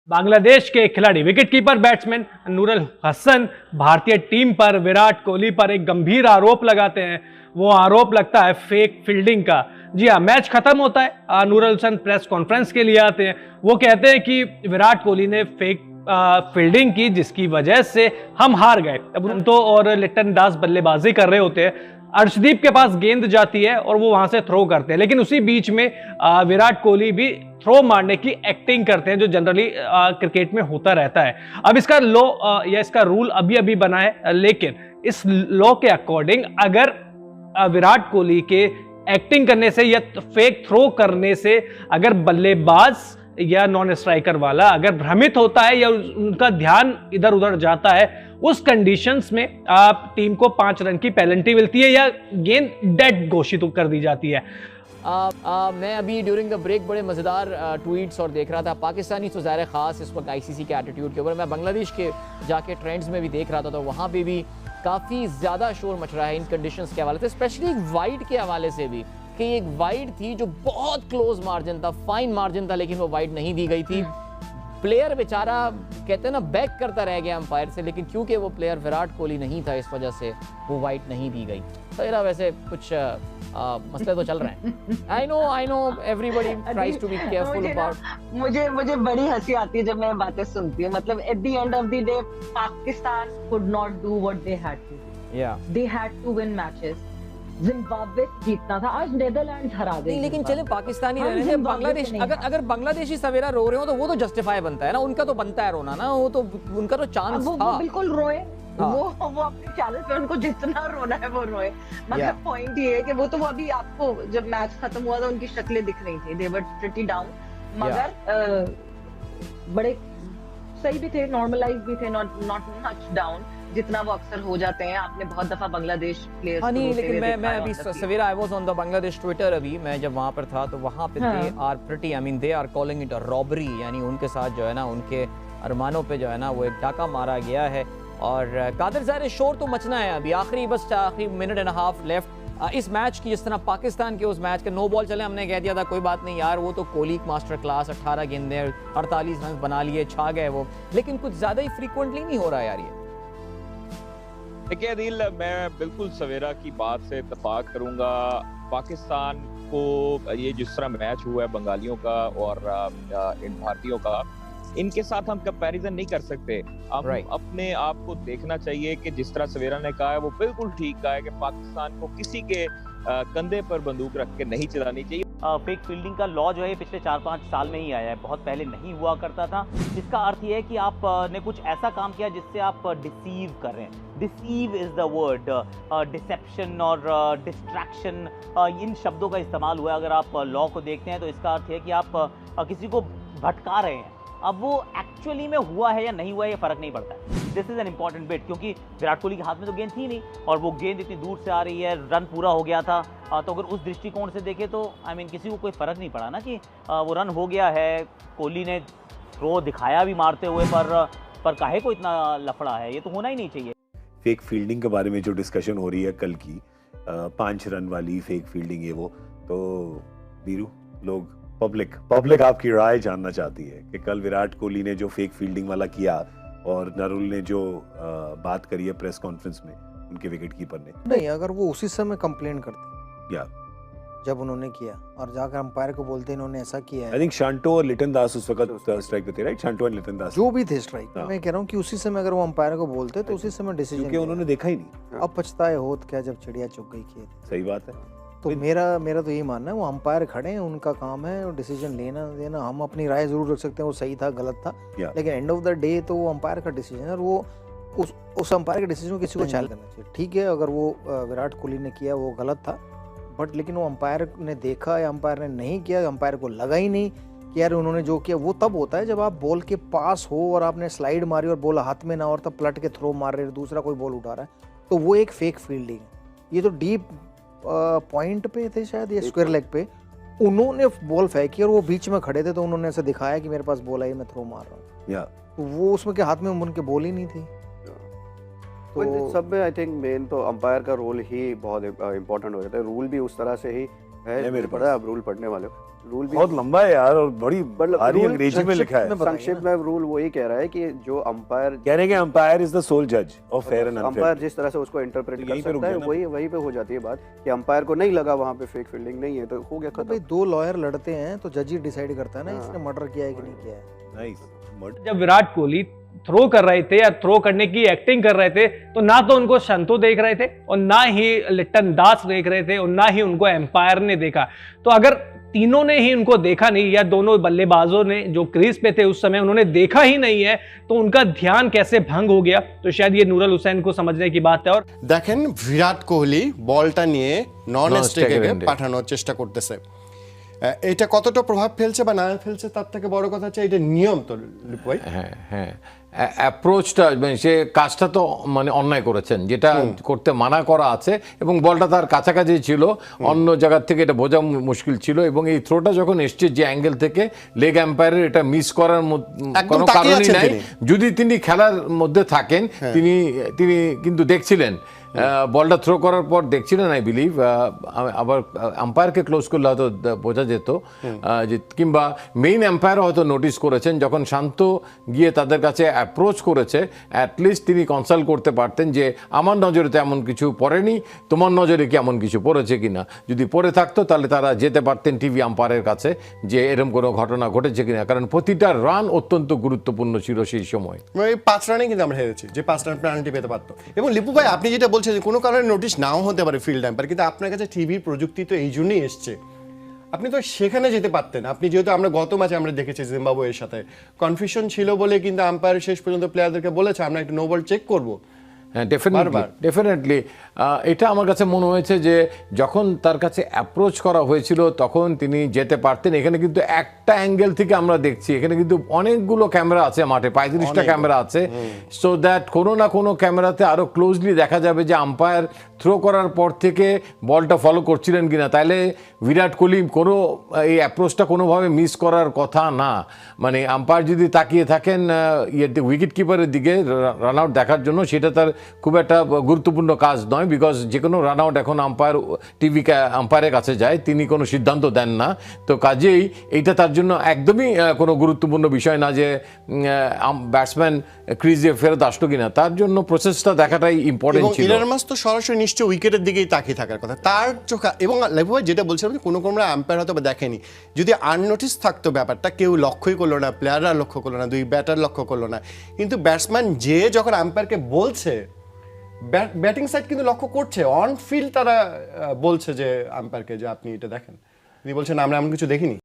बांग्लादेश के खिलाड़ी wicketkeeper batsman Nurul Hasan भारतीय टीम पर विराट कोहली पर एक गंभीर आरोप लगाते हैं। वो आरोप लगता है फेक फील्डिंग का। जी हाँ, मैच खत्म होता है, नूरुल हसन प्रेस कॉन्फ्रेंस के लिए आते हैं। वो कहते हैं कि विराट कोहली ने फेक फील्डिंग की जिसकी वजह से हम हार गए। अब तो और लिटन दास बल्लेबाजी कर रहे होते हैं, अर्शदीप के पास गेंद जाती है और वो वहां से थ्रो करते हैं, लेकिन उसी बीच में विराट कोहली भी थ्रो मारने की एक्टिंग करते हैं जो जनरली क्रिकेट में होता रहता है। अब इसका लॉ या इसका रूल अभी अभी बना है, लेकिन इस लॉ के अकॉर्डिंग अगर विराट कोहली के एक्टिंग करने से या फेक थ्रो करने से अगर बल्लेबाज या नॉन स्ट्राइकर वाला अगर भ्रमित होता है या उनका ध्यान इधर उधर जाता है, उस कंडीशंस में आप टीम को 5 रन की पेनल्टी मिलती है या गेंद डेड घोषित कर दी जाती है। मैं अभी ड्यूरिंग द ब्रेक बड़े मज़ेदार ट्वीट्स और देख रहा था पाकिस्तानी, तो ज़ाहिर ख़ास इस वक्त आईसीसी के एटीट्यूड के ऊपर। मैं बांग्लादेश के जाके ट्रेंड्स में भी देख रहा था, तो वहाँ पे भी काफ़ी ज़्यादा शोर मच रहा है इन कंडीशंस के हवाले से, स्पेशली एक वाइड के हवाले से भी, कि एक वाइड थी जो बहुत क्लोज मार्जिन था, फाइन मार्जिन था, लेकिन वो वाइड नहीं दी गई थी। प्लेयर बेचारा कहते हैं ना बैक करता रह गया अंपायर से, लेकिन क्योंकि वो प्लेयर विराट कोहली नहीं था इस वजह से वो वाइड नहीं दी गई। तो यार वैसे कुछ मसले तो चल रहे हैं। I know everybody tries to be careful about. मुझे बड़ी हंसी आती है जब मैं बातें सुनती हूँ। मतलब at the end of the day Pakistan could not do what they had to do. They had to win matches. Zimbabwe जीतना था, आज नेदरलैंड्स हरा गई। नहीं, लेकिन चले पाकिस्तानी रह रहे हैं, बांग्लादेश अगर बांग्लादेशी सवेरा रो रहे हो तो वो तो जस्टिफाई बनता है ना, उनका तो बनता है रोना ना, वो तो उनका तो चांस था। वो बिल्कुल रोए। हाँ। वो अपने चैनल पे उनको जितना रोना है वो रोए। मतलब पॉइंट ये है कि वो अभी आपको जब मैच खत्म हुआ था उनकी शक्लें दिख रही थी, दे वर प्रीटी डाउन, मगर बड़े सही भी थे, नॉर्मलाइज भी थे, नॉट मच डाउन जितना वो अक्सर हो जाते हैं। आपने बहुत दफा बांग्लादेश प्लेयर्स को नहीं, लेकिन मैं अभी सवेरा I was on the Bangladesh Twitter, अभी मैं जब वहां पर था तो वहां पे they are pretty, I mean they are calling it a robbery, यानी उनके साथ जो है ना, उनके अरमानों पे जो है ना वो एक डाका मारा गया है। और कादिर ज़ाहिर शोर तो मचना है अभी, आखिरी मिनट एंड हाफ लेफ्ट इस मैच की। जिस तरह पाकिस्तान के उस मैच के 9 बॉल चले, हमने कह दिया था कोई बात नहीं यार, वो तो कोहली मास्टर क्लास, 18 गेंदें 48 रन बना लिए, छा गए वो, लेकिन कुछ ज़्यादा ही फ्रीक्वेंटली नहीं हो रहा यार ये। देखिए अदील, मैं बिल्कुल सवेरा की बात से इत्तेफाक करूंगा। पाकिस्तान को ये जिस तरह मैच हुआ है बंगालियों का और इन भारतीयों का, इनके साथ हम कंपैरिजन नहीं कर सकते। हम अपने आप को देखना चाहिए कि जिस तरह सवेरा ने कहा है वो बिल्कुल ठीक कहा है कि पाकिस्तान को किसी के कंधे पर बंदूक रख के नहीं चलानी चाहिए। फेक फील्डिंग का लॉ जो है पिछले 4-5 साल में ही आया है, बहुत पहले नहीं हुआ करता था। इसका अर्थ ये है कि आप ने कुछ ऐसा काम किया जिससे आप डिसीव कर रहे हैं। Deceive is the word, deception और डिस्ट्रैक्शन, इन शब्दों का इस्तेमाल हुआ है। अगर आप लॉ को देखते हैं तो इसका अर्थ है कि आप किसी को भटका रहे हैं। अब वो एक्चुअली में हुआ है या नहीं हुआ है ये फर्क नहीं पड़ता है। This is an important bit, क्योंकि विराट कोहली के हाथ में तो गेंद थी नहीं और वो गेंद इतनी दूर से आ रही है, रन पूरा हो गया था। तो अगर उस दृष्टिकोण से देखें तो आई मीन किसी को कोई फ़र्क नहीं पड़ा ना कि वो रन हो गया है। कोहली ने थ्रो दिखाया भी मारते हुए, पर काहे को इतना लफड़ा है, ये तो होना ही नहीं चाहिए। फेक फील्डिंग के बारे में जो डिस्कशन हो रही है कल की, 5 रन वाली फेक फील्डिंग है वो, तो बीरू लोग पब्लिक आपकी राय जानना चाहती है कि कल विराट कोहली ने जो फेक फील्डिंग वाला किया और नरुल ने जो बात करी है प्रेस कॉन्फ्रेंस में उनके विकेट कीपर ने, नहीं, अगर वो उसी समय कंप्लेंट करते या जब उन्होंने किया और जाकर अंपायर को बोलते इन्होंने ऐसा किया है। आई थिंक शांटो और लिटन दास उस वक्त स्ट्राइक पे थे, राइट? शांटो और लिटन दास जो भी थे स्ट्राइक। मैं कह रहा हूँ कि उसी समय अगर वो अंपायर को बोलते तो उसी समय डिसीजन, क्योंकि उन्होंने देखा ही नहीं। अब पछताए होत क्या जब चिड़िया चुग गई खेत। सही बात है। तो मेरा तो यही मानना है, वो अंपायर खड़े हैं, उनका काम है डिसीजन लेना देना। हम अपनी राय जरूर रख सकते हैं वो सही था गलत था, लेकिन एंड ऑफ द डे तो वो अंपायर का डिसीजन है और वो उस अंपायर के डिसीजन को किसी को चैलेंज करना चाहिए। ठीक है, अगर वो विराट कोहली ने किया वो गलत था, बट लेकिन वो अंपायर ने देखा या अंपायर ने नहीं किया, अंपायर को लगा ही नहीं कि यार उन्होंने जो किया वो तब होता है जब आप बॉल के पास हो और आपने स्लाइड मारी और बॉल हाथ में ना और तब पलट के थ्रो मार रहे हो, दूसरा कोई बॉल उठा रहा है, तो वो एक फेक फील्डिंग है। ये तो डीप पॉइंट पे थे शायद या स्क्वायर लेग पे, उन्होंने बॉल फेंकी और वो बीच में खड़े थे तो उन्होंने ऐसा दिखाया कि मेरे पास बॉल आई, मैं थ्रो मार रहा हूँ। तो वो उसमें के हाथ में उनके बॉल ही नहीं थी। तो सब में आई थिंक मेन तो अंपायर का रोल ही बहुत इम्पोर्टेंट हो जाता है। रूल भी उस तरह से ही है मेरे पढ़ा, आप रूल पढ़ने वाले हो। रूल भी बहुत लंबा है यार और बड़ी भारी रूल अंग्रेजी में लिखा है। संक्षिप्त में रूल वही कह रहा है कि जो अंपायर कह रहे हैं कि अंपायर इज द सोल जज of fair and umpire unfair. जिस तरह से उसको इंटरप्रेट कर यहीं पे रुक सकता है, गया ना। वही पे हो जाती है बात कि अंपायर को नहीं लगा वहां पे फेक फील्डिंग नहीं है तो हो गया तो खत्म। भाई दो लॉयर लड़ते हैं तो जज ही डिसाइड करता है ना इसने मर्डर किया है कि नहीं किया है। नाइस। जब विराट कोहली थ्रो कर रहे थे या थ्रो करने की एक्टिंग कर रहे थे तो ना तो उनको संतो देख रहे थे और ना ही लिट्टन दास देख रहे थे और ना ही उनको एम्पायर ने देखा। तो अगर तीनों ने ही उनको देखा नहीं या दोनों बल्लेबाजों ने जो क्रीज पे थे उस समय उन्होंने देखा ही नहीं है तो उनका ध्यान कैसे भंग हो गया, तो शायद ये नूरल हुसैन को समझने की बात है। और দেখেন বিরাট কোহলি বলটা নিয়ে নন স্ট্রাইকে Non-striker পাঠানোর চেষ্টা করতেছে। এটা কতটা প্রভাব ফেলছে বা না ফেলছে তার থেকে বড় কথা হচ্ছে এটা নিয়ম তো লিপু ভাই। হ্যাঁ হ্যাঁ অ্যাপ্রোচটা মানে সে কাজটা তো মানে অন্যায় করেছেন, যেটা করতে মানা করা আছে এবং বলটা তার কাছাকাছি ছিল, অন্য জায়গার থেকে এটা বোঝা মুশকিল ছিল এবং এই থ্রোটা যখন এসছে যে অ্যাঙ্গেল থেকে লেগ এম্পায়ারের এটা মিস করার একদম কোনো তাকিয়ে কারণই আছেন নাই। তিনি। যদি তিনি খেলার মধ্যে থাকেন তিনি তিনি কিন্তু দেখছিলেন বলটা থ্রো করার পর দেখছিলেন আই বিলিভ। আবার আম্পায়ারকে ক্লোজ করলে হয়তো বোঝা যেত যে, কিংবা মেইন এম্পায়ারও হয়তো নোটিস করেছেন যখন শান্ত গিয়ে তাদের কাছে অ্যাপ্রোচ করেছে, অ্যাটলিস্ট তিনি কনসাল্ট করতে পারতেন যে আমার নজরে তো এমন কিছু পড়েনি, তোমার নজরে কি এমন কিছু পড়েছে কিনা। যদি পড়ে থাকতো তাহলে তারা যেতে পারতেন টিভি আম্পায়ারের কাছে যে এরকম কোনো ঘটনা ঘটেছে কিনা, কারণ প্রতিটা রান অত্যন্ত গুরুত্বপূর্ণ ছিল সেই সময়। এই 5 রানে কিন্তু আমরা হেরেছি, যে 5 রান পেনাল্টি পেতে পারতো। এবং লিপু ভাই আপনি যেটা বলছেন যে কোনো কারণে নোটিশ নাও হতে পারে ফিল্ড আম্পায়ার, কিন্তু আপনার কাছে টিভির প্রযুক্তি তো এই জন্যই এসছে, আপনি তো সেখানে যেতে পারতেন। আপনি যেহেতু আমরা গত ম্যাচে আমরা দেখেছি জিম্বাবুয়ের সাথে কনফিউশন ছিল বলে কিন্তু আম্পায়ার শেষ পর্যন্ত প্লেয়ারদেরকে বলেছে আমরা একটু নো বল চেক করবো। হ্যাঁ ডেফিনেটলি এটা আমার কাছে মনে হয়েছে যে যখন তার কাছে অ্যাপ্রোচ করা হয়েছিল তখন তিনি যেতে পারতেন। এখানে কিন্তু একটা অ্যাঙ্গেল থেকে আমরা দেখছি, এখানে কিন্তু অনেকগুলো ক্যামেরা আছে মাঠে, 35টা ক্যামেরা আছে, সো দ্যাট কোনো না কোনো ক্যামেরাতে আরও ক্লোজলি দেখা যাবে যে আম্পায়ার থ্রো করার পর থেকে বলটা ফলো করছিলেন কিনা। তাহলে বিরাট কোহলি কোনো এই অ্যাপ্রোচটা কোনোভাবে মিস করার কথা না। মানে আম্পায়ার যদি তাকিয়ে থাকেন উইকেট কিপারের দিকে রান আউট দেখার জন্য, সেটা তার খুব একটা গুরুত্বপূর্ণ কাজ নয়, বিকজ যে কোনো রান আউট এখন আম্পায়ার টিভি আম্পায়ারের কাছে যায়, তিনি কোনো সিদ্ধান্ত দেন না। তো কাজেই এইটা তার জন্য একদমই কোনো গুরুত্বপূর্ণ বিষয় না যে ব্যাটসম্যান ক্রিজে ফেরত আসলো কিনা, তার জন্য প্রসেসটা দেখাটাই ইম্পর্টেন্ট ছিল। ইলান মাস তো সরাসরি নিশ্চয়ই উইকেটের দিকেই তাকিয়ে থাকার কথা, তার চোখা। এবং লিপু ভাই যেটা বলছিলাম যে কোনো কোনো আম্পায়ার হয়তো দেখেনি, যদি আননোটিস থাকতো ব্যাপারটা, কেউ লক্ষ্যই করলো না, প্লেয়াররা লক্ষ্য করলো না, দুই ব্যাটার লক্ষ্য করলো না, কিন্তু ব্যাটসম্যান যে যখন আম্পায়ারকে বলছে, ব্যাটিং সাইড কিন্তু লক্ষ্য করছে, অন ফিল্ড তারা বলছে যে আম্পায়ারকে যে আপনি এটা দেখেন, তিনি বলছেন আমরা এমন কিছু দেখিনি।